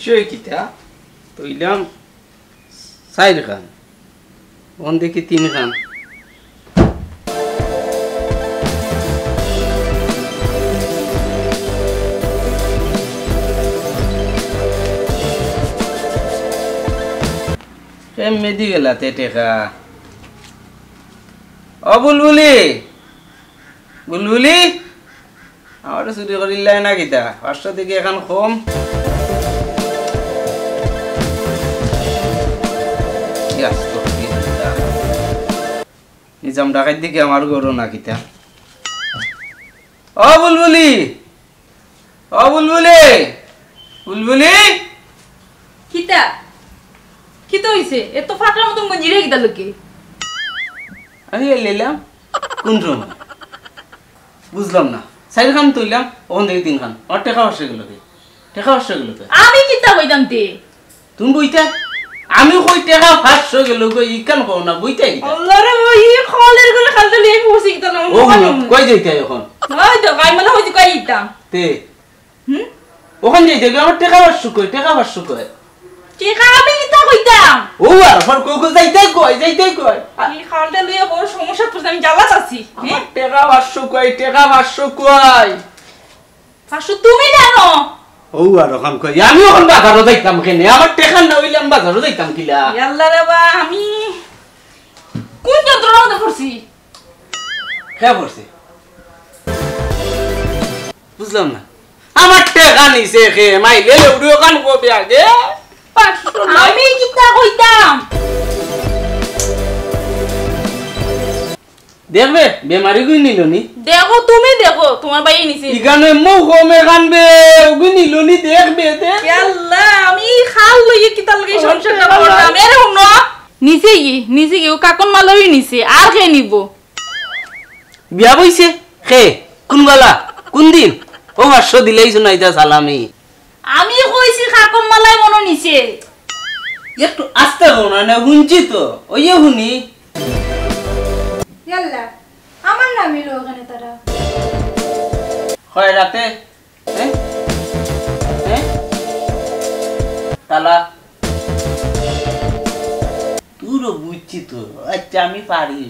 বিষয় কিটা তৈলাম 4 খান ওন দেখি 3 খান মেদি গেলাতে টেকা ও বুলবুলি বুলবুলি আমার চুরি করিলে না কিতা 500 থেকে এখন কম নিজাম ডাকাত দিকে আমার গরু না কিতা ও বুলবুলি ও বুলবুলি বুলবুলি কিতা কি তো হইছে এত ফাটার মতন গঞ্জিরে কিতা লোকে আমি এলাম কোন রুম বুঝলাম না 4 খান তুইলাম ওখান থেকে 3 খান আর টাকা বসে গেল টাকা বসে গেল আমি কিতা কইতাম তে তুমি বইতা আমি কই টাকা 500 গেল কই ইকান কও না বইতাই আল্লাহ রে ওই খলের করে খালতে লিয়ে বসে কিতা না ও কই যাইতা এখন ওই তো গাই মানে হইছে কইতাম তে ওখান যাইতে আমার টাকা 500 কই টাকা 500 কই ঠিক আমি কিতা কইতাম ও আর ফর কই যাইতে কই এই খালতে লিয়ে বড় সমস্যা পড়ছে আমি জ্বালা চাচ্ছি হ্যাঁ টাকা 500 কই টাকা 500 কই 500 তুমি জানো ও আর ওখান কই আমি ওখান বাজারও যাইতাম কেনে আমার টাকা না হইলে আমি বাজারও যাইতাম কিলা আল্লাহ রে বা আমি কোন যন্ত্রণা মধ্যে পড়ছি কে পড়ছে বুঝলাম না আমার টাকা নিছে কে মাইলে উড়িও কান কবে আগে 500 আমি কিতা কইতাম দেখবে বেমারি কই নিলনি দেখো তুমি দেখো তোমার ভাই নিছে ইগানে মৌ কমে কানবে ওগি নিলনি দেখবে তে আল্লাহ আমি খাল লইয়ে কিতা লাগে সংসারটা করতাম এরকম না নিছে কি ও কাকন মালই নিছে আর কে নিব বিয়া বইছে কে কোন বালা কোন দিন ও 500 দিলেই শুনাইতা সালামি আমি কইছি কাকন মালাই মনো নিছে একটু আস্তে হও না হুনছি তো ওইয়ে হুনি ইয়াল্লা আমার নামই লো ওখানে তারা হয় রাতে হ্যাঁ হ্যাঁ তালা তুইও বুঝছি তো আচ্ছা আমি পারি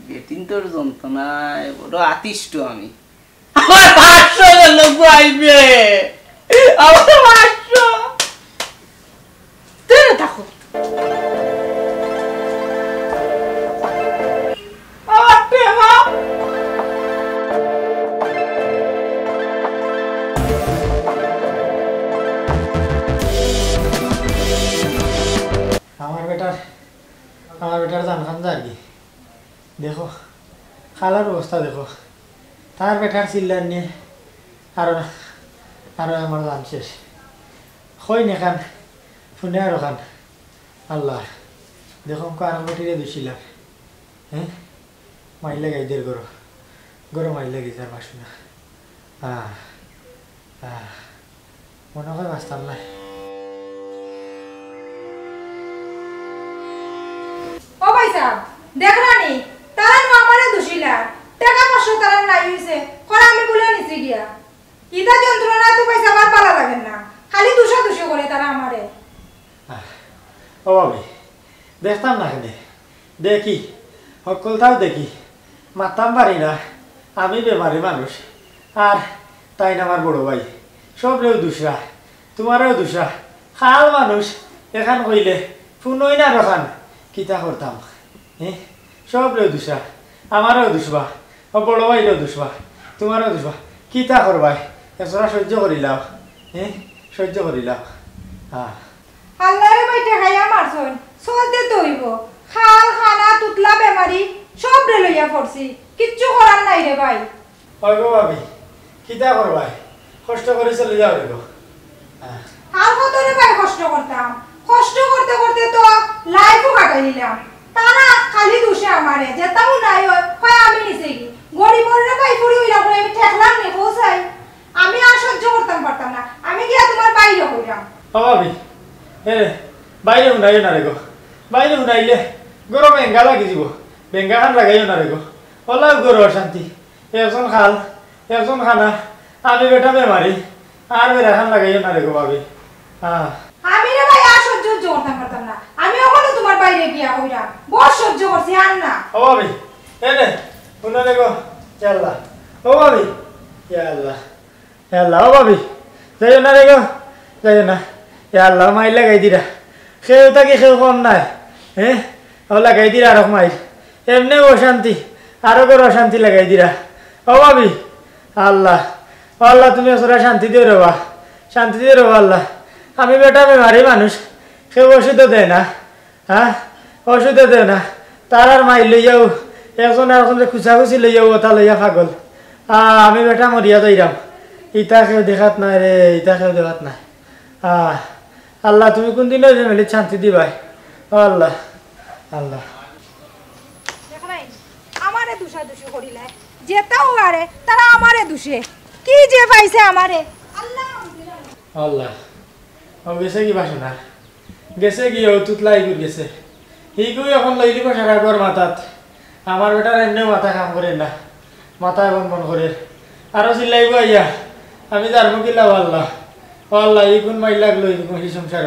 বেটিন তোর যন্ত্রণায় বড় আতিষ্ট আমি আমার 500 লোক আইবে আমার 500 তুই দেখো আমার বেটার জান খান যা কি দেখো খালার অবস্থা দেখো তার বেটার চিল্লার নিয়ে আরো আমার জান শেষ হই না খান শুনে আরো খান আল্লাহ দেখো আর বেটিরে দুশিলাম হ্যাঁ মাইলে গাইদের গরো মাইলে গেছে আর বাসু না মনে হয় বাঁচতাম না ও ভাই সাহেব দেখ রানি তারা নো আমারে দোষিলা টাকা 500 তারা নাই হইছে করা আমি বলে নিছি গিয়া ইদা যন্ত্রণা তো পয়সা আমার পালা লাগে না খালি দুষি করে তারা আমারে ও ভাবি দেখতাম না কেন দেখি সকলটাও দেখি মারতাম পারি না আমি বেমারি মানুষ আর তাই না আমার বড় ভাই সবরেও দুসরা তোমারও দুসরা খাল মানুষ এখান কইলে ফুনই না রখান কিতা করতাম হ্যাঁ সবরেও দুসরা আমারও দুসবা ও বড় ভাইরেও দুসবা তোমারও দুসবা কিতা করবাই এছাড়া সহ্য করিলাম হ্যাঁ সহ্য করিলাম আল্লাহরে বাইটা খাইয়া মারছন সহজে তো হইব খাল খানা তুতলা বেমারি সব রে লইয়া পড়ছি কিচ্ছু করার নাই রে ভাই হয় গো ভাবি কিতা করবাই কষ্ট করে চলে যাও রে গো আর কত রে ভাই কষ্ট করতাম কষ্ট করতে করতে তো লাইফও কাটাই নিলাম তারা খালি দোষে আমারে যেতাও নাই হয় আমি নিছে কি গরিবর রে ভাই পুরি হইলা করে আমি ঠেকলাম নে কোসাই আমি আর সহ্য করতাম পারতাম না আমি গিয়া তোমার বাইরে হইলাম ভাবি বাইরে উনাইও না রে গো বাইরে উনাইলে গরমে বেঙ্গা লাগি যাব বেঙ্গা খান লাগাইও না রে গো ওলা গরু অশান্তি একজন খাল একজন খানা আমি বেটা বেমারি আর বেড়া খান লাগাইও না রে গো ভাবি হ্যাঁ আমি রে ভাই আর সহ্য করতাম পারতাম না আমি ওখানে তোমার বাইরে গিয়া কইরা বড় সহ্য করছি আর না ও ভাবি এনে শুনে দেখো চাল্লা ও ভাবি আল্লাহ আল্লাহ ও ভাবি যাইও না দেখো যাইও না আল্লাহ মাই লাগাই দিরা সেও থাকি সেও কম নাই হ্যাঁ ও লাগাই দিরা আর মাই এমনি অশান্তি আরো করে অশান্তি লাগাই দিরা ও ভাবি আল্লাহ আল্লাহ তুমি ওরা শান্তি দিয়ে রবা শান্তি দিয়ে রবা আল্লাহ আমি বেটা বেমারি মানুষ কেউ ওষুধও দেয় না হ্যাঁ ওষুধও দেয় না তার আর মাই লইয়াও একজন এখন খুচাখুচি লইয়াও ওটা লইয়া পাগল আমি বেটা মরিয়া যাইরাম ইটা কেউ দেখাত নাই রে ইটা কেউ দেখাত নাই আল্লাহ তুমি কোনদিনও ফ্যামিলির শান্তি দিবাই ও আল্লাহ আল্লাহ আমারে দুষাদুষি করিলে যেটাও আরে তারা আমারে দুষে কি যে পাইছে আমারে আল্লাহ আল্লাহ ও গেছে কি বাসনা গেছে কি ও তুতলাই করে গেছে হিগুই এখন লইলি বসে রাখবার মাথাত আমার বেটার এমনিও মাথা কাম করে না মাথা বন বন করে আরো চিল্লাইব আইয়া আমি যারবো কিলা আল্লাহ আল্লাহ এই কোন মাই লাগলো এই কোন সংসার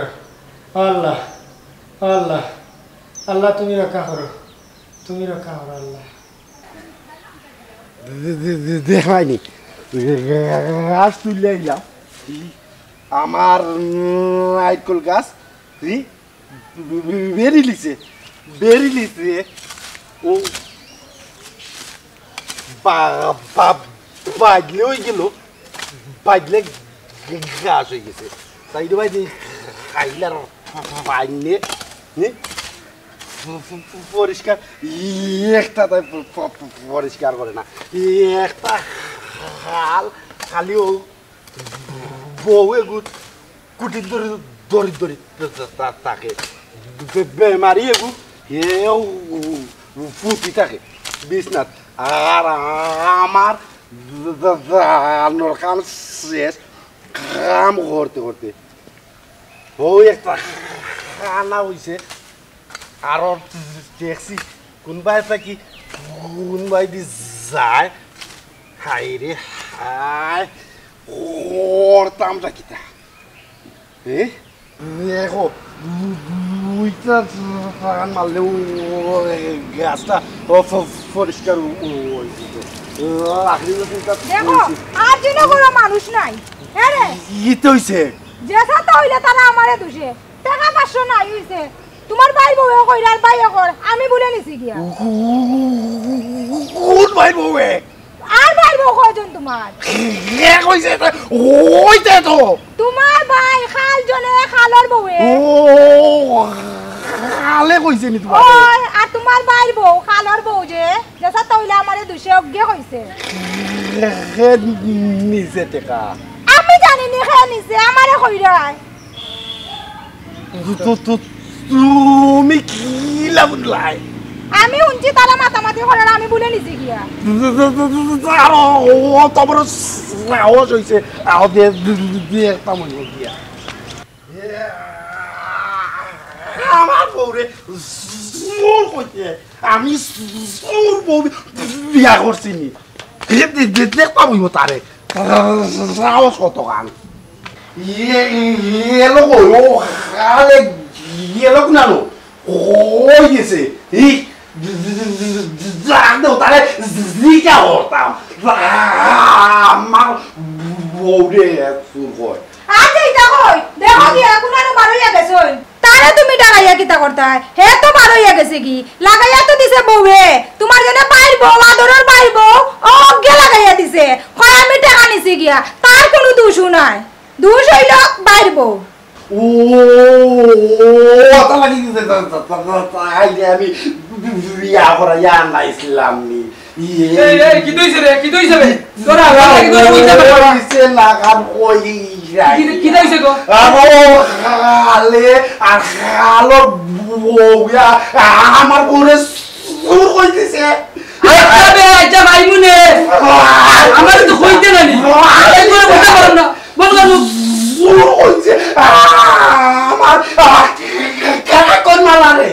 আল্লাহ আল্লাহ আল্লাহ তুমি রক্ষা করো তুমি রক্ষা করো আল্লাহ দেখায়নি গাছ তুলে এলাম আমার নাইকল গাছ বেরিলিছে ও বাজলে ওই গেল বাজলে গাছ হয়ে গেছে তাই ভাই খাইলার পাইনে পরিষ্কার একটা তাই পরিষ্কার করে না একটা খাল খালি ও বউ এগুলো কুটির দড়ি দড়ি থাকে বেমারি এগু এও ফুটি থাকে বিছনাথ আর আমার কাম শেষ কাম করতে করতে ও একটা খানা হয়েছে আর দেখছি কোনবাই থাকি কোনবাই দি যায় হাই রে হাই করতামটা কিতা দেখো দুইটা মারলে গাছটা পরিষ্কার দেখো আর যেন কোনো মানুষ নাই হ্যাঁ রে ইতে হইছে যেসা তো হইলে তারা আমারে দুষে টাকা 500 নাই হইছে তোমার ভাই বউ কইরা আর ভাই কর আমি বলে নিছি গিয়া কোন ভাই বউয়ে আর ভাই বউ কয়জন তোমার কে কইছে ওইতে তো তোমার ভাই খাল জনে খালর বউয়ে ও খালে কইছে নি তোমার ওই আর তোমার ভাই বউ খালর বউ যে যেসা তো হইলে আমারে দুষে অজ্ঞে কইছে হে নিছে টাকা আমি জানি নি খে নিছে আমারে কইরা তুমি কি লাগুলাই আমি উনছি তারা মাতামাতি করার আমি বলে নিছি গিয়া আরো তোমার সাহস হইছে আও দিয়ে একটা মনে গিয়া আমার বউরে সুর কইতে আমি সুর বউ বিয়া করছি নি দেখতে বইব তারে সাহস কত গান এলো ও খালে এলো না নো ওই গেছে এই জানো তারে জিকা হতাম আমার বউরে সুর কয় আচ্ছা এটা কই দেখো কি এখন আর মারইয়া গেছই তারে তুমি ডাগাইয়া কিতা করতা হে তো মারইয়া গেছে কি লাগাইয়া তো দিছে বউয়ে তোমার জন্য বাইর বউ আদরের বাইর বউ ও গে লাগাইয়া দিছে কয় আমি টাকা নিছি গিয়া তার কোনো দোষ নাই দোষ হইল বাইর বউ ও তা লাগি তাইলে আমি বিয়া করা না ইসলাম নি এই কি দইছে রে তোরা কি তোরা কইতে পারছিস না কাম কই কি দইছে গো খালে আর খালো বউয়া আমার বউরে সুর কইতেছে আরে আচ্ছা ভাই মুনে আমার তো কইতে নানি এই করে বলতে পারো না বল না সুর কইছে আমার কাকা কোন মালা রে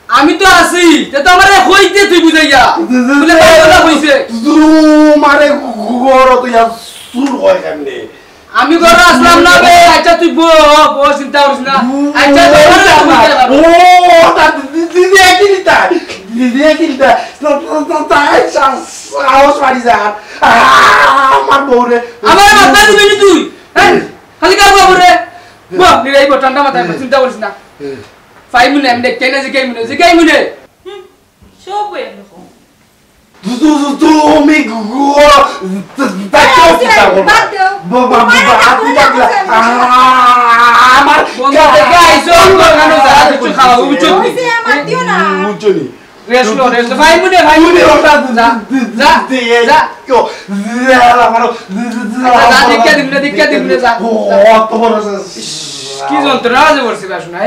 আমি আমি তো আছি তে তো আমারে কইতে তুই বুঝাইয়া বলে কথা কইছে মারে ঘর তুই সুর হয় কেমনে আমি ঘরে আসলাম না বে আচ্ছা তুই বো চিন্তা করিস না আচ্ছা ও তা দিদি কিলতা তাই সাহস পারি যা আমার বউরে আমার মাথা দিবি না তুই হ্যাঁ খালি কার বাবুরে বো নিরাই বটানটা মাথায় চিন্তা করিস না 5 মিনিট আমি দেখতে না যে গাই মিনিট সব বই আমি কম তুমি আমার বন্ধু দেখে আইছো গানো যা কিছু খাওয়া বুঝছো রেস্ট 5 মিনিট যা দেখা দিবনে যা কি যন্ত্রণা আছে বলছি বাসনা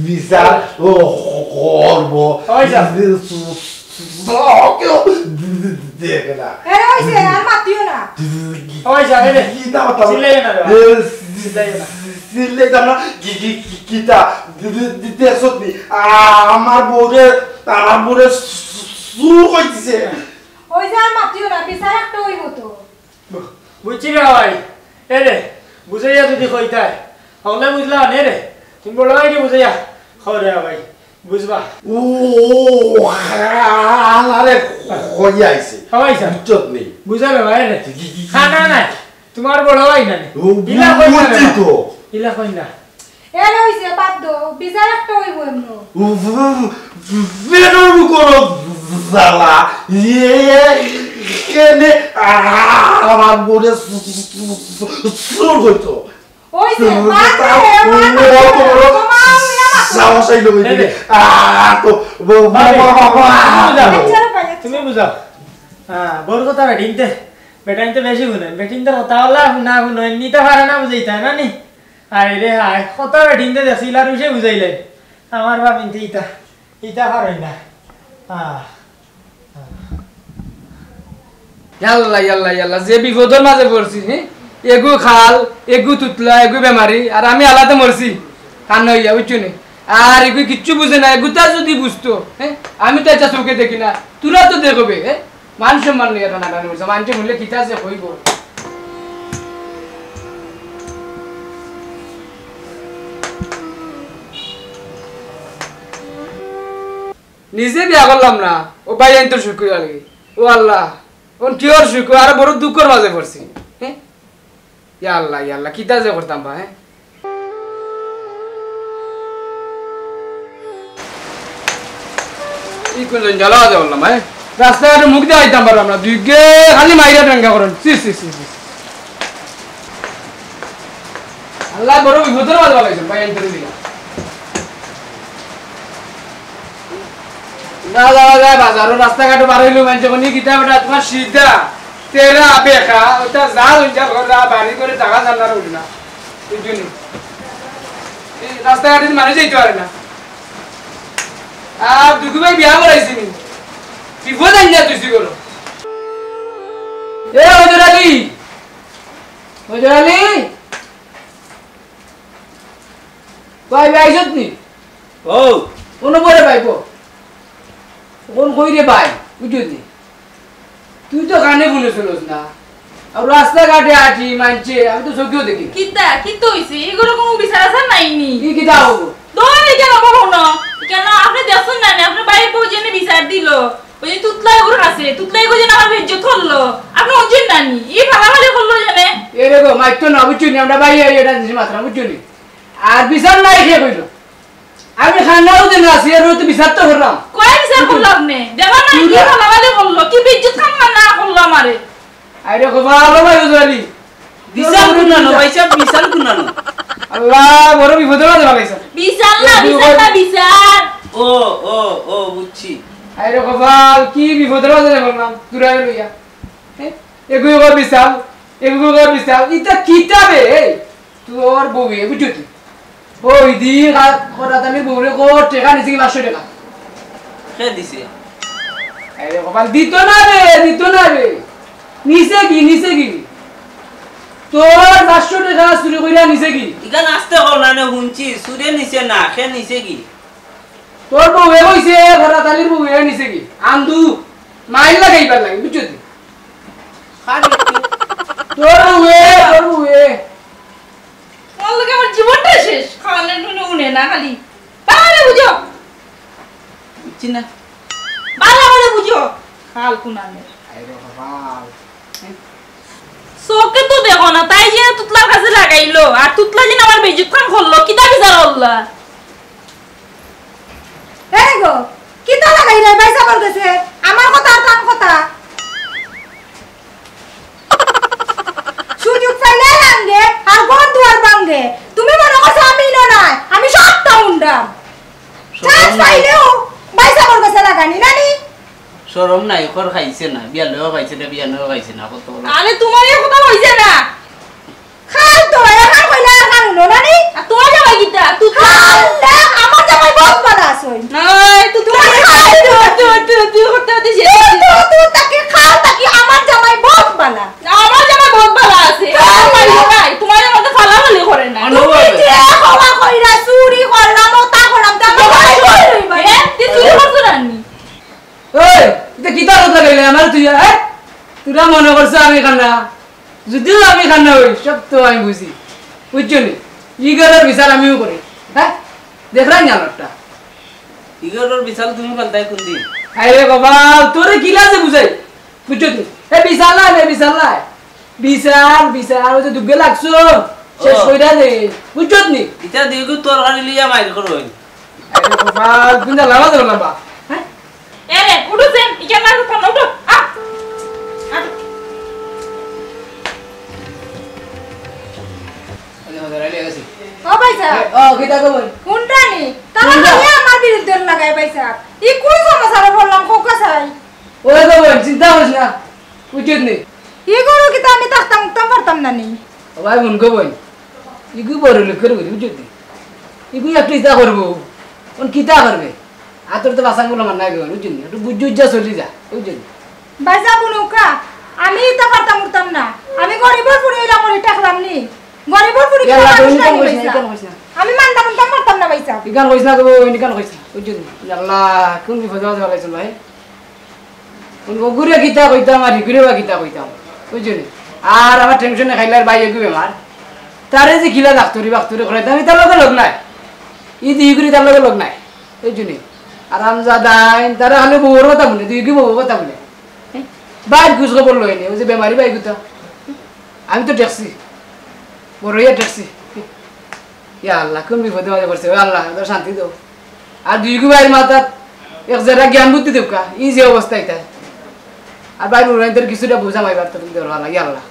Visa horbo. হইছে আর মাতিও না আমার বউরে সুর কইছে হইছে আর মাতিও না বিচার একটা হইব তো বুঝছি রে ভাই এ রে বুঝাইয়া যদি কইতাই হলে বুঝলা নে রে তুমি বড় ভাই বুঝাইয়া খরে ভাই বুঝবা ও আরে কই আইছে হইছে চত নেই বুঝাবে ভাই রে খানা না তোমার বড় ভাই না ইলা কই না তো ইলা কই না এর হইছে বাদ দো বিচার একটা হইব এমনো বেরোর করো জালা কেনে আমার বউরে সুর কইতো হইছে মাতে সাহসাই লই দিলে তো তুমি বুঝাও হ্যাঁ বড় কথা বেটিনতে বেটাইনতে বেশি গুনে বেটিনতে কথা হলা না গুনে নিতে পারে না বুঝাইতা না নি আরে রে হায় কথা বেটিনতে দেখিলার বিষয় বুঝাইলে আমার ভাবিনতে ইটা পারে না ইয়াল্লা যে বিপদের মাঝে পড়ছি হ্যাঁ এগু খাল এগু তুতলা এগু বেমারি আর আমি আলাদা মরছি কান হইয়া বুঝছো নি আর এগু কিচ্ছু বুঝে না এগুতা যদি বুঝতো হ্যাঁ আমি তো এটা চোখে দেখি না তোরা তো দেখবে হ্যাঁ মান সম্মান নিয়ে না মানুষে বললে কিতা আছে হইব নিজে বিয়া করলাম না ও ভাই আইন তোর শুকুর লাগে ও আল্লাহ ও কিওর শুকুর আর বড় দুঃখের মাঝে পড়ছি হ্যাঁ ইয়াল্লা কিতা যে করতাম বা হ্যাঁ ই কোন জ্বালা দে বললাম হ্যাঁ রাস্তাঘাটে মুখ দিয়ে আইতাম পারলাম না দুই গে খালি মাইরা টাঙ্গা করেন আল্লাহ বড় বিপদের মাঝে বলাইছেন ভাই আইন তোর দিকে না যাওয়া যায় বাজারও রাস্তাঘাটে বার হইলো মানুষ যখন গীতা বেটা তোমার সিধা তেরা বেকা ওটা যা লইয়া ঘররা বাড়ি করে টাকা জানার উঠি না বুঝলি এই রাস্তাঘাটে মানুষ যাইতে পারে না আর দুগু ভাই বিয়া করাইছি নি বিপদ আইন না তুই করো এ হজর আলী ভাই আইসত নি ও কোন পরে পাইবো কোন কই রে ভাই বুঝলি তুই তো কানে বলেছিলস না আর রাস্তাঘাটে আছি মানছে আমি তো চোখেও দেখি কি তো হইছে এগুলো কোনো বিচার আছে নাইনি কি দাও দই কেন বাবু না কেন আপনি দেখুন না আপনি বাইরে পৌঁছে বিচার দিল ওই যে তুতলাই ওর আছে তুতলাই গো যেন আমার বেজ্জত করলো আপনি অঞ্জন নানি এই ফালাফালি করলো জানে এ রে গো মাইতো না বুঝছনি আমরা বাইরে এটা দিছি মাত্র বুঝছনি আর বিচার নাই কে কইলো আমি খানাও দিন আছি আর তো বিচার তো করলাম কয় বিচার করলো আপনি দেবা না কি ফালাফালি করলো কি বেজ্জত খান না করলো আমারে আরে গো ভালো ভাই বুঝলি বিচার কুনানো ভাই সাহেব বিচার কুনানো আল্লাহ বড় বিপদে বাজে লাগাইছে বিচার বিচার ও ও ও বুঝছি আরে গোপাল কি বিপদে বাজে বললাম তুরাই লইয়া এগুলো গো বিচার ইটা কিতাবে তোর বউয়ে বুঝছি ওই দি করাত আমি বউরে কো টাকা নিছি 500 টাকা কে দিছে আরে গোপাল দিত না রে নিছে কি তোর 500 টাকা চুরি কইরা নিছে কি ইগান আসতে হল না মানে শুনছি সুরে নিছে না খে নিছে কি তোর বউয়ে কইছে ঘরা তালির বউয়ে নিছে কি আন্দু মাইল লাগাইবার লাগে বুঝছো তুই খালি তোর বউয়ে তোমার লোকে আমার জীবনটা শেষ খাওয়ালে নুনে উনে না খালি বাবা বুঝো বুঝছি না বাবা বুঝো খাল কুনানে চোখে তো দেখো না তাই যে তুতলার কাছে লাগাইলো আর তুতলা যে আমার বেজুত খান করলো কিতা বিচার হল্লা এই গো কিতা লাগাই রে পয়সা বল গেছে আমার কথা আর তার কথা সুযোগ পাইলে লাঙ্গে আর ঘর দুয়ার ভাঙ্গে তুমি মনে করছো আমি নয় আমি সবটা উন্ডাম চান্স পাইলেও পয়সা বল গেছে লাগানি নানি শরম নাই খর খাইছে না বিয়ালেও খাইছে না বিয়ানেও খাইছে না কত বড় আরে তোমার এই কথা হইছে না খাল তো এখন কইলা আর কারণ নানি আর তোমার জামাই কিতা তুতলা আল্লাহ আমার জামাই বহুত ভালো আছে নাই তুতলা খাই তুই করতে দিছিস তুই তাকে খাও তাকে আমার জামাই বহুত ভালো আমার জামাই বহুত ভালো আছে তোমার জামাই তো ফালা ফালি করে না তুমি যে হওয়া কইরা চুরি করলাম ওটা করলাম তা তুই চুরি করছ না নি ওই এটা কিতা কথা কইলে আমার তুই হ্যাঁ তোরা মনে করছ আমি খানা যদিও আমি খানা হই সব তো আমি বুঝি বুঝছো নি ইগরের বিচার আমিও করি হ্যাঁ দেখলাই না লোকটা ইগরের বিশাল তুমি পাল্টাই কোন দিন আরে বাবা তোরে কিলাতে বুঝাই বুঝছো তুই এ বিশাল বিশাল ওই যে দুগে লাগছো শেষ কইরা দে বুঝছো নি এটা দিগু তরকারি লিয়া মাইর করই আরে বাবা গুন্দা লামা ধরো না বা হ্যাঁ এরে উঠো সেন ইকেন না তো উঠো আ ও পয়সা ও কিতা কই কোনটানি তারা খালি আমার বিরুদ্ধে লাগাই পয়সা ই কোন সমস্যারে বললাম কোকা চাই ওরে কই চিন্তা করিস না বুঝছো নি ই গরু কি আমি তাকতাম পারতাম না নি ভাই মন কই ইগু বড় লোক করে বুঝছো নি ইগু একটু ইতা করবো কোন কিতা করবে আতর তো বাসান গুলো মানা গেল বুঝছো নি একটু বুঝু যা চলি যা বুঝছো নি বাইসা বুনুকা আমি তা পারতাম না আমি গরিবর পুরি এলা করে টাকলাম নি গরিবর পুরি কি মানুষ নাই পয়সা আমি মানতাম পারতাম না পয়সা ইকান কইছ না গো ইকান কইছ বুঝছো নি আল্লাহ কোন বিপদ বাজ হলাইছ ভাই কোন গুরে কিতা কইতাম আর গুরে বা কিতা কইতাম বুঝছো নি আর আমার টেনশনে খাইলার ভাই এগু বেমার তারে যে খিলা ডাক্তারি করে আমি তার লগে লগ নাই ই দিগুরি তার লগে লগ নাই বুঝছো নি আরাম জাদাইন তারা হলে বউর কথা বলে দিগি বউ কথা বলে বাইর খুশ খবর লই নি ওই যে বেমারি বাই গুতা আমি তো ট্যাক্সি বড় ইয়া ট্যাক্সি ইয়া আল্লাহ কোন বিপদে মাঝে পড়ছে ও আল্লাহ তোর শান্তি দাও আর দুইগু বাইর মাথা এক জায়গা জ্ঞান বুদ্ধি দেব কা ই যে অবস্থা এটা আর বাইর উড়াইদের কিছুটা বোঝা মাইবার তো দেওয়ার আল্লাহ ইয়া আল্লাহ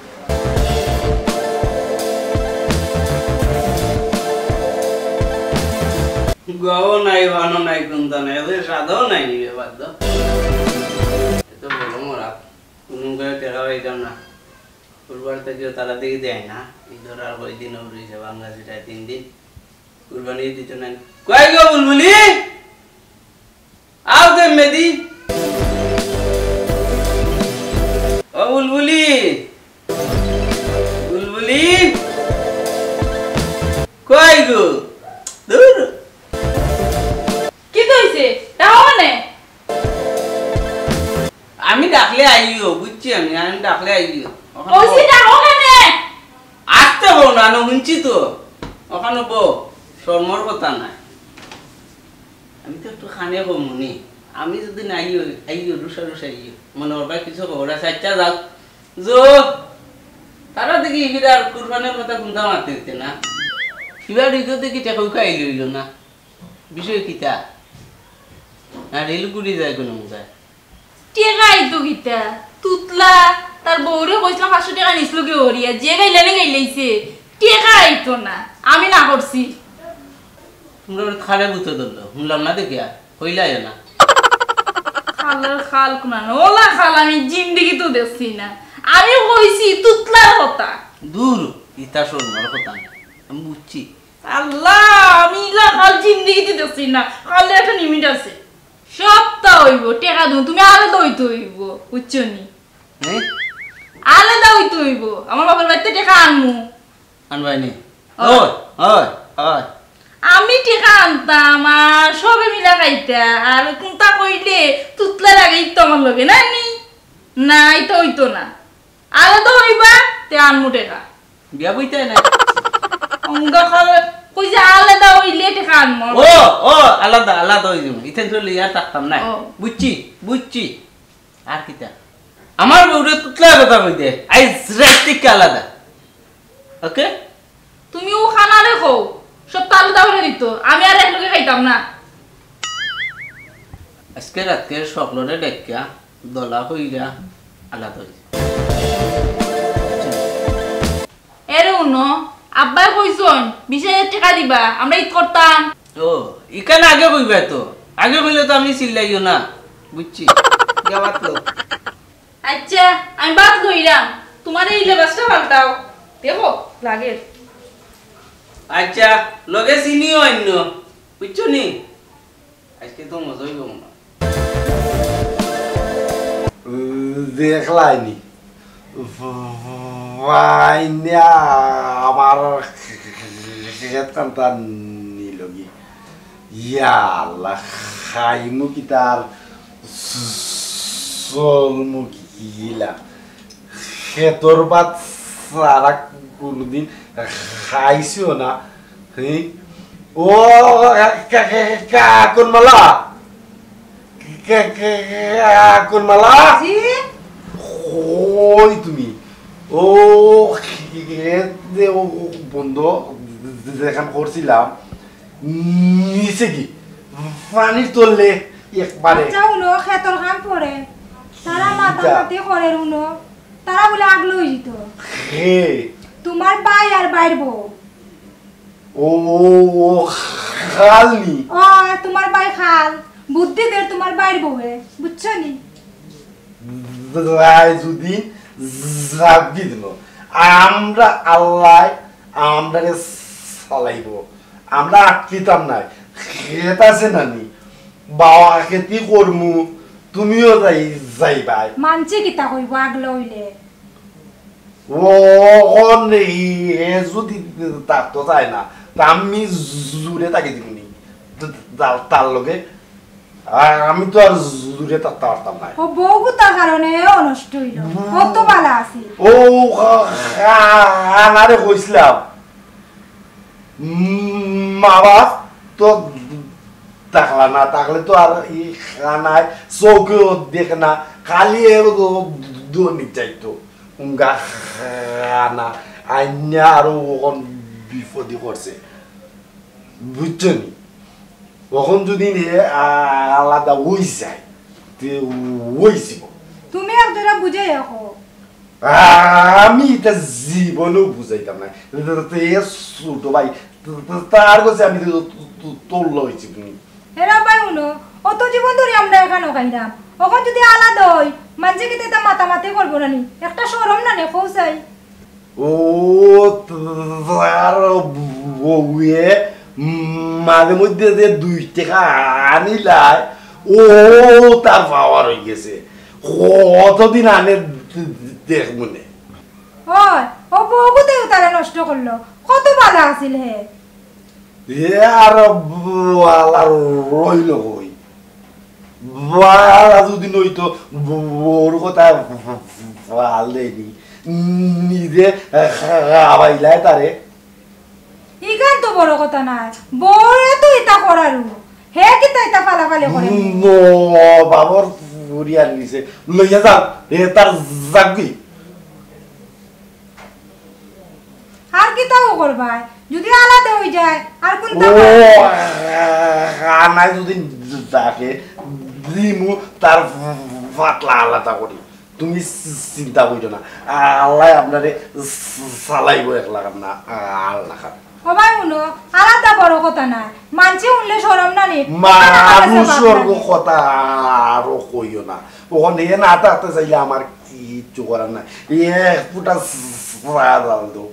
গাও নাই বানো নাই কোনটা নাই এদের সাদাও নাই নি বাদ দাও এত বলো মোরা কোন করে টাকা পাইতাম না কুরবান থেকে তারা দিকে দেয় না ইধর আর কই দিন উড়িছে বাংলাদেশে 3 দিন কুরবানি দিতে না কই গো বুলবুলি আও দে মেদি ও বুলবুলি বুলবুলি কই গো দূর কি কইছে তাও মানে আমি ডাকলে আইও বুঝছি আমি ডাকলে আইও ওইছি তাও মানে আসতে বল না শুনছি তো ওখানে বউ শর্মর কথা নাই আমি তো একটু খানে কমুনি আমি যদি না আইও রুসা আইও মনে ওর কিছু খবর আছে আচ্ছা যাও জো তারা দেখি এগুলা আর কুরবানের কথা কোনটা মারতে দিতে না কিবা রিজো দেখি টাকা উকাই লইল না বিষয় কিতা না রেলগুড়ি যায় কোনো মুখায় টেকাই তো গিতা তুতলা তার বউরে কইছিলাম 500 টাকা নিছিল কি ওরিয়া যে গাইলাইছে টেকাই তো না আমি না করছি তোমরা খালে বুঝতে ধরলো শুনলাম না দেখি আর হইলাই না খালার খাল কোনা ওলা খাল আমি জিন্দেগি তো দেখছি না আমি কইছি তুতলার কথা দূর ইতা শোনার কথা না আমি বুঝছি আল্লাহ আমি ইলা খাল জিন্দেগিতে দেখছি না খালে একটা লিমিট আছে সপ্তাহ হইব টাকা দিও তুমি আলাদা হইতে হইব বুঝছো নি হ্যাঁ আলাদা হইতে হইব আমার বাবার বাড়িতে টাকা আনমু আনবাই নি ওই ওই ওই আমি টিকা আনতাম আর সবে মিলা খাইতা আর কোনটা কইলে তুতলা লাগাইতো আমার লগে না নি না এটা হইতো না আলাদা হইবা তে আনমু টেকা বিয়া বইতে না অঙ্গা খাবে কই যে আলাদা হইলে টেকা আনমু ও আলাদা আলাদা হই যাম ইতেন তো লিয়া থাকতাম না ও। বুঝছি আর কিটা আমার বউরে তুতলা কথা কইতে আইজ রাস্তিক আলাদা ওকে তুমি ও খানা রেখো সব তো আলাদা করে দিত আমি আর এক লগে খাইতাম না আজকে রাতকে সকলরে ডেকা দলা হইরা আলাদা হই এরে উনো আব্বাই কইছন 20,000 টাকা দিবা আমরা ঈদ করতাম ও ইকান আগে কইবা তো আগে কইলে তো আমি চিল্লাইও না বুঝছি গাওয়াত লোক আচ্ছা আমি বাদ কইরাম তোমার এই লেবাসটা পাল্টাও দেখো লাগে আচ্ছা লগে চিনিও অন্য বুঝছো নি আজকে তো মজা হইব না দেখলাইনি ভাইনা আমার খেতান নিলগি ইয়া আল্লাহ খাইমু কি তার চলমু কিলা খেতর বাদ সারা কোনদিন খাইছিও না ও কাকুন মালা কাকুন মালা জি ওই তুমি ও বন্ধ যেখান করছিলাম নিচে কি পানির তললে একবারে আচ্ছা উনো খেতর কাম পড়ে তারা মাথা মাতি করে উনো তারা বলে আগলো হইতো হে তোমার ভাই আর বাইর বউ ও খালনি ও তোমার ভাই খাল বুদ্ধি দের তোমার বাইর বউয়ে বুঝছো নি যদি জাগি দিল আমরা আল্লাহ আমরা চালাইব আমরা আটকিতাম নাই খেত আছে নানি বাবা খেতি করমু তুমিও যাইবাই মানছি কিতা কইব আগলো হইলে ও যদি থাকতো চাই না তা আমি জুড়ে তাকে দিবনি তার লগে আমি তো আর জুড়ে থাকতে পারতাম না ও বউ গুতার কারণে অনষ্ট হইল কত বালা আছে ও আনারে কইছিলাম মা বাপ তো তাকলা না তাকলে তো আর ই খানায় চৌকেও দেখে না খালি দোনি চাইতো উঙ্গা খানা আইনা আরো ওখন বিপদি করছে বুঝছো নি ওখন যদি আলাদা ওই যায় ওইছিল তুমি একজোড়া বুঝে রাখো আমি এটা জীবনেও বুঝাইতাম না ছোট ভাই তার কাছে আমি তোল্ল হয়েছি তুমি এরা ভাই উনো অত জীবন ধরে আমরা এখানে খাইলাম ওখান যদি আলাদা হই মানছে কি তা মাতামাতি করবো না নি একটা শরম না নে পৌঁছাই ও তার বউয়ে মাঝে মধ্যে যে 2 টাকা আনিলাই ও তার পাওয়ার হয়ে গেছে কতদিন আনে দেখবো নে হয় ও বউগুতেও তারা নষ্ট করলো কত বালা আছিল হে আর রইল কই বালা যদি নইতো ওর কথা ভাল দেয়নি নিজে খাওয়াইলাই তারে ইগান তো বড় কথা না বড়ে তো ইতা করারু হে কি তা ইতা পালাপালি করে বাবর ফুরিয়ার নিছে লইয়া যাও এ তার যাবি আর কি তাও করবা যদি আলাদা হয়ে যায় আর কোন ও খানায় যদি যাকে দিমু তার ফাটলা আলাদা করি তুমি চিন্তা করছো না আল্লাহ আপনারে চালাইব একলা না আল্লাহ ও ভাই উনো আলাদা বড় কথা না মানছে উনলে শরম না নি মানুষের কথা আরো কইও না ওখানে না থাকতে চাইলে আমার কিচ্ছু করার নাই ফুটা জাল দো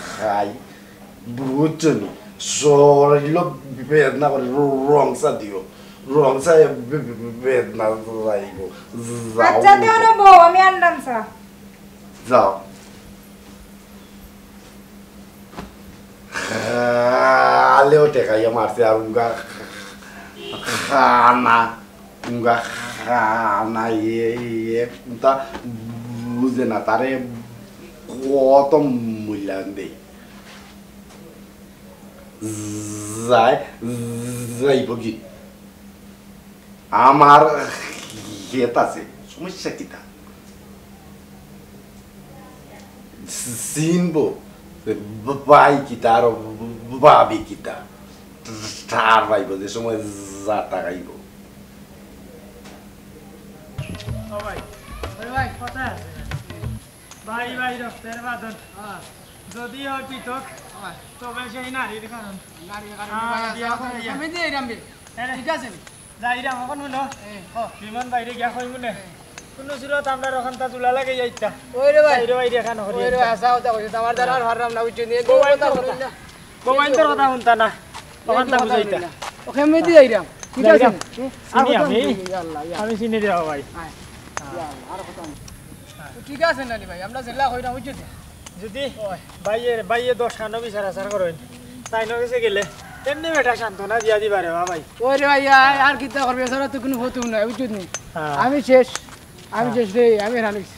খাই বুঝছো নি শরীর বেদনা করে রংসা দিও রংসা বেদনা যাইব আচ্ছা দেও না বউ আমি আনলাম সা যাও খালেও টেকাইয়া মারছে আর উঙ্গা খানা উঙ্গা খানা তা বুঝে না তারে কত মূল্যায়ন দেই যাইব কি আমার হেত আছে সমস্যা কিতা চিনবো বাই কিতা আর ভাবি কিতা তার ভাইব যে সময় যা টাকাইব ভাই ভাই রক্তের বাঁধন যদি হয় পৃথক তবে সেই নারীর কারণ যাইরাম এখন শুনো বিমান বাইরে গিয়া কই মনে কোন সুরত আমরা ওখান তা তুলা লাগে যাইতা ওই রে ভাই রে ভাই রেখা নকরি ওই রে আশা কথা কইছ আমার দ্বারা আর হারাম না উচ্চ নিয়ে গোবাইন তোর কথা শুনতা না ওখান তা বুঝাইতা ওকে আমি দি যাইরাম ঠিক আছে আমি চিনি দেব ভাই ঠিক আছে নানি ভাই আমরা জেলা কইরা উচ্চ যদি বাইয়ে 10 খানো বিচার আচার করেন তাই নগেছে গেলে এমনি বেটা সান্ত্বনা দিয়া দিবা রে ভাই ওই রে ভাই আর কিতা করবে সারা তো কোনো ফটো নাই বুঝছিস নি আমি শেষ রে আমি রানিস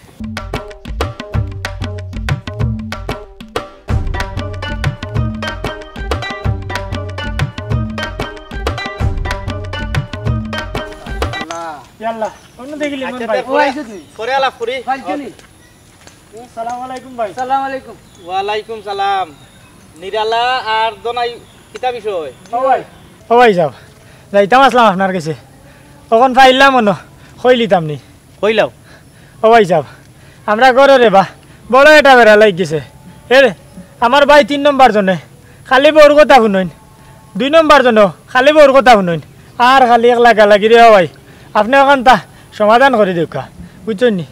ইয়াল্লা অন্য দেখিলি মন ভাই ও আইছে তুই পরে আলাপ করি ফালছনি আসসালামু আলাইকুম ভাই আসসালামু আলাইকুম ওয়া আলাইকুম সালাম নিরালা আর দনাই কিতা বিষয় ও ভাই যাও যাইতাম আসলাম আপনার কাছে তখন পাইলাম মনে কইলিতাম নি কইলাও ও ভাই যাও আমরা ঘরে রে বা বড় এটা বেড়া লাগ গেছে এ আমার ভাই 3 নম্বর জনে খালি বউর কথা শুনইন 2 নম্বর জন খালি বউর কথা শুনইন আর খালি একলা গালাগি রে ভাই আপনি ওখান তা সমাধান করে দিউকা বুঝছেন নি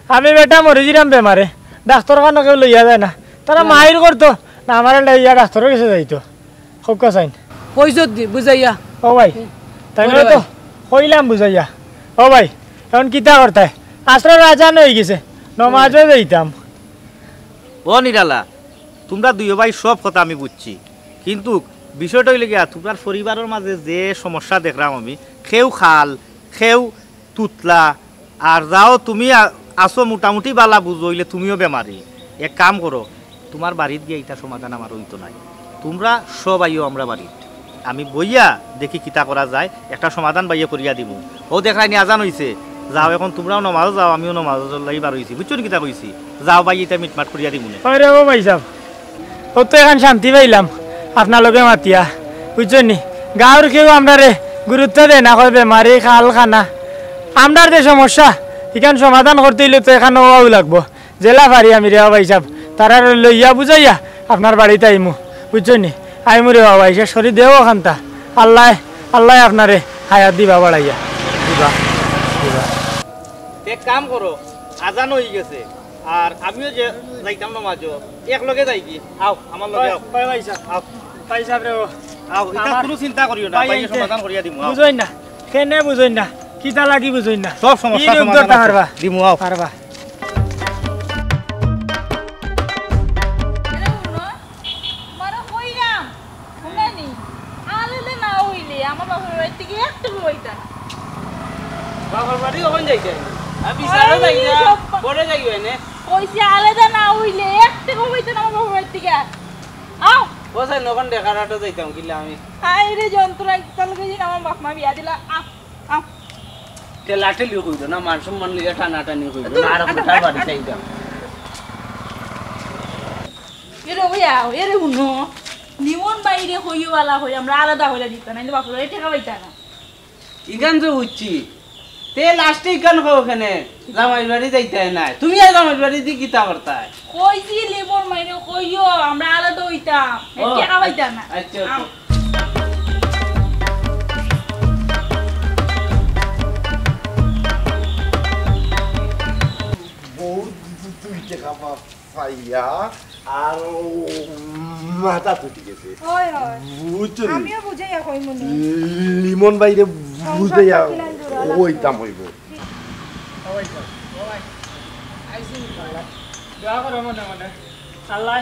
আমি বেটা মরে জিরাম বেমারে ডাক্তার খানো কেউ লইয়া যায় না তারা মাহির করতো না আমার লইয়া ডাক্তারের কাছে যাইতো খুব কাছাইন কইছ দি বুঝাইয়া ও ভাই তাই তো কইলাম বুঝাইয়া ও ভাই এখন কিতা করতাই আসলে রাজা হয়ে গেছে নমাজও যাইতাম ও নিরালা তোমরা দুই ভাই সব কথা আমি বুঝছি কিন্তু বিষয়টা হইলে গিয়া তোমার পরিবারের মাঝে যে সমস্যা দেখলাম আমি খেউ খাল খেউ তুতলা আর যাও তুমি আসো মোটামুটি বালা বুঝইলে তুমিও বেমারি এক কাম করো তোমার বাড়িত গিয়ে এটা সমাধান আমার হইতো নাই তোমরা সব আইও আমরা বাড়িত আমি বইয়া দেখি কিতা করা যায় একটা সমাধান বাইয়া করিয়া দিব ও দেখাই নি আজান হইছে যাও এখন তোমরাও নমাজও যাও আমিও নমাজও লাগি বার হইছি বুঝছো কিতা কইছি যাও বাই এটা মিটমাট করিয়া দিব না ওরে ও ভাই সাহেব ও তো এখন শান্তি পাইলাম আপনার লগে মাতিয়া বুঝছেন নি গাঁর কেউ আমরা রে গুরুত্ব দেয় না কয় বেমারি খাল খানা আমরার যে সমস্যা এখান সমাধান করতে হইলে তো এখানে ওয়াও লাগবো জেলা পারি আমি রে ভাই সাহেব তারা লইয়া বুঝাইয়া আপনার বাড়িতে আইমু বুঝছেন নি আইমু রে বাবা এসে শরীর দেও ওখানটা আল্লাহ আল্লাহ আপনারে হায়াত দিবা বাড়াইয়া দিবা দিবা এক কাম করো আজান হয়ে গেছে আর আমিও যে যাইতাম নমাজও একলগে যাই কি আও আমার লগে আও ভাই সাহেব আও ভাই সাহেব রে আও এটা কোনো চিন্তা করিও না বাইরে সমাধান করিয়া দিমু আও বুঝইন না কেনে বুঝইন না কিতা লাগি বুঝইন না সব সমস্যা সমাধান পারবা দিমু আও পারবা মারা কইরাম শুনানি আলেলে না হইলে আমার বাবার বাড়ি থেকে একটা হইতা বাবার বাড়ি ওখান যাইতে আমি সারা যাই না পরে যাইবে না কইছে আলাদা না হইলে একটা হইতা না আমার বাবার বাড়ি থেকে আও ওসাই নখন দেখারাটো যাইতাম কিলা আমি হাই রে যন্ত্রণা ইতাল গেছি আমার বাপ মা বিয়া দিলা আও আও তে লাঠি লিয়ে কইতো না মান সম্মান লিয়ে টানাটানি কইতো না আর কোথায় বাড়ি যাইতাম এরে হইয়া এরে হুনো নিমন বাইরে হইওয়ালা হই আমরা আলাদা হইলা দিত না বাপ রে টাকা পাইতা না ইগান যে উচ্ছি তে লাস্টে ইগান কো ওখানে জামাই বাড়ি যাইতে নাই তুমি আর জামাই বাড়ি দি কিতা করতাই কইছি লেবর মাইনে কইও আমরা আলাদা হইতাম টাকা পাইতা না আচ্ছা আও। বউ তুই টাকা পাইয়া আর মাথা তুটি গেছে হয় হয় বুঝছো আমিও বুঝাইয়া কই মনে লিমন বাইরে বুঝাইয়া ওইতাম হইব দোয়া করো মনে মনে আল্লাহ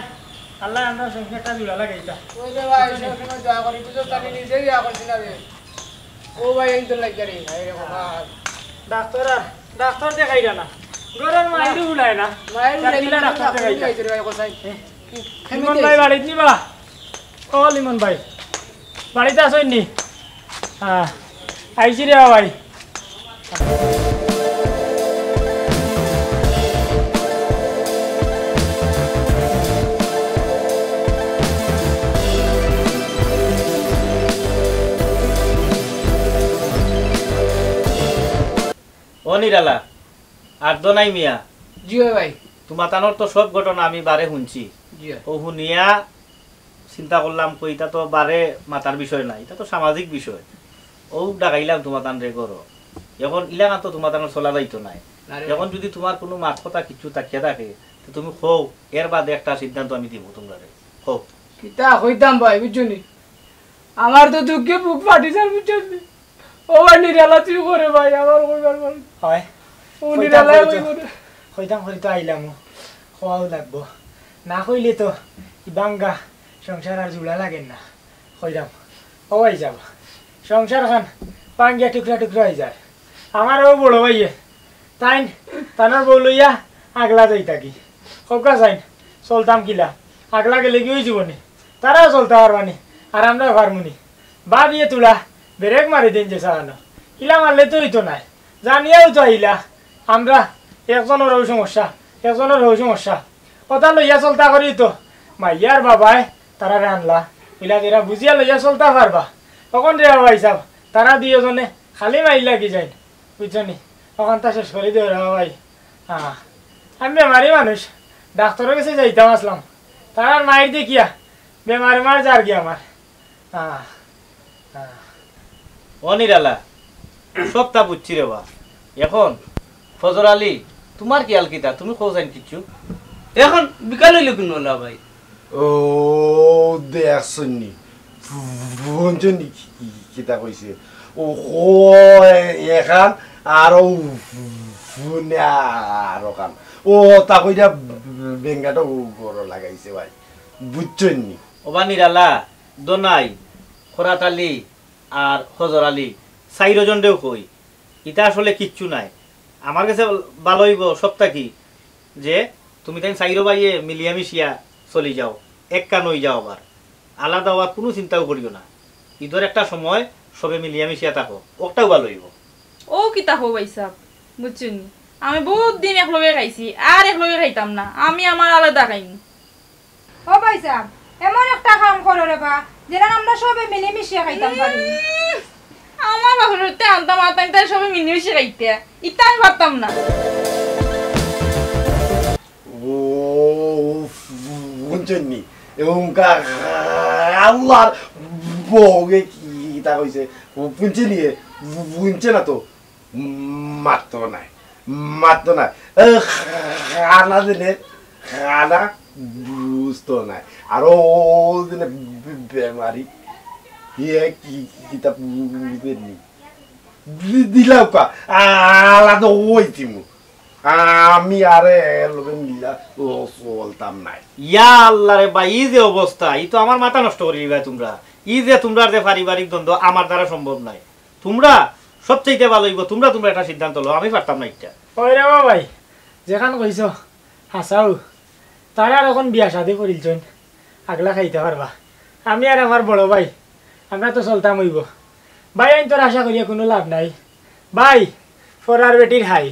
আল্লাহ আমরা সংসারটা জোড়া লাগাইতা ওই যে ভাই সবসময় দোয়া করি তুই তো তাকে নিজে বিয়া করছি না রে ও ভাই এই তো লাগে রে হায় রে বাবা ডাক্তার দেখাইরা না গরম মাইরু উলায় না মায়ের চাকরিলা ডাক্তার দেখাইতা গাইছে রে ভাই কোসাই লিমন ভাই বাড়িত নিবা ও লিমন ভাই বাড়িতে আসেন নি হ্যাঁ আইছি রে ভাই ও নিরালা আর তো নাই মিয়া জি ভাই তোমার তানোর তো সব ঘটনা আমি বারে শুনছি জি ও শুনিয়া চিন্তা করলাম কই এটা তো বারে মাতার বিষয় নাই এটা তো সামাজিক বিষয় ও ডাকাইলাম তোমার তান রে করো এখন ইলাকা তো তোমার তানোর চলা যাইতো নাই এখন যদি তোমার কোনো মাত কথা কিছু তাকিয়ে থাকে তো তুমি খো এর বাদে একটা সিদ্ধান্ত আমি দিব তোমরা রে খো কিতা কইতাম ভাই বুঝছনি আমার তো দুঃখে বুক ফাটি যার বুঝছনি ও ভাই নিরালা তুই করে ভাই আমার কইবার বল হয় ও নিরালা কই করে কইতাম করি তো আইলাম খাওয়াও লাগবো না কইলে তো বাঙ্গা সংসার আর জোড়া লাগেন না কইলাম হওয়াই যাব সংসার খান পাঙ্গিয়া টুকরা টুকরা হয়ে যায় আমারও বড় ভাইয়ে তাই তানোর বউ লইয়া আগলা যাই থাকি কবকা যাইন চলতাম কিলা আগলা গেলে কি হয়ে যাবনি তারাও চলতে পারবানি আর আমরা পারমুনি বা বিয়ে তুলা ব্রেক মারি দিন যে সারানো ইলা মারলে তো হইতো নাই জানিয়াও তো আইলা আমরা একজনেরও সমস্যা একজনেরও সমস্যা কথা লইয়া চলতা করি তো মাইয়ার বাবাই তারা রানলা ইলা যেরা বুঝিয়া লইয়া চলতা পারবা তখন রে বাবা হিসাব তারা দুজনে খালি মাইলা কি যাই বুঝছনি তখন তা শেষ করে দিও রে ভাই হ্যাঁ আমি বেমারি মানুষ ডাক্তারের কাছে যাইতাম আসলাম তার মায়ের দেখিয়া বেমারি মার যার কি আমার হ্যাঁ হ্যাঁ ও নিরালা সবটা বুঝছি রে বা এখন ফজর আলী তোমার কি আলকিতা তুমি খোঁজ আইন কিছু এখন বিকাল হইলে কোন হলা ভাই ও দেখছনি বুঝছনি কিতা কইছে ও এখান আর আর কান ও তা কইরা বেঙ্গাটা বড় লাগাইছে ভাই বুঝছনি ওবা নিরালা দোনাই খরাত আলী আর ফজর আলী চাইরজনরেও কই ইটা আসলে কিচ্ছু নাই আমার কাছে ভালো হইব সবটা কি যে তুমি তাই চাইরো বাইয়ে মিলিয়া মিশিয়া চলি যাও এক কান হয়ে যাও আবার আলাদা হওয়ার কোনো চিন্তাও করিও না ঈদের একটা সময় সবে মিলিয়া মিশিয়া থাকো ওটাও ভালো হইব ও কিতা হো ভাই সাহেব বুঝছেন আমি বহুত দিন একলগে খাইছি আর একলগে খাইতাম না আমি আমার আলাদা খাইনি ও ভাই সাহেব এমন একটা কাম করো রে বা যেটা আমরা সবে মিলেমিশে খাইতাম পারি আমার বাহুরতে আনতাম আনতাম তাই সবাই মিলেমিশে খাইতে ইটা আমি পারতাম না ও বুঝছনি এবং আল্লাহর বউকে কিতা কইছে বুঝছনি বুঝছে না তো মারতো নাই খানা দিলে খানা বুঝতো নাই আর ও দিনে বেমারি ইয়ে কিতা বুঝেনি দিলাম কা আলাদা ওইতিমু আমি আরে লোকে মিলা চলতাম নাই ইয়া আল্লাহ রে ভাই ই যে অবস্থা ই তো আমার মাথা নষ্ট করে দিবা তোমরা ই যে তোমরা যে পারিবারিক দ্বন্দ্ব আমার দ্বারা সম্ভব নাই তোমরা সবচেয়ে ভালো হইব তোমরা একটা সিদ্ধান্ত লো আমি পারতাম না এটা ওই রে ভাই যেখান কইছ হাসাও তারা এখন বিয়া শাদি করিলছেন আগলা খাইতে পারবা আমি আর আমার বড় ভাই আমরা তো চলতাম হইব ভাই আমি তোর আশা করিয়া কোনো লাভ নাই ভাই ফরার বেটির হাই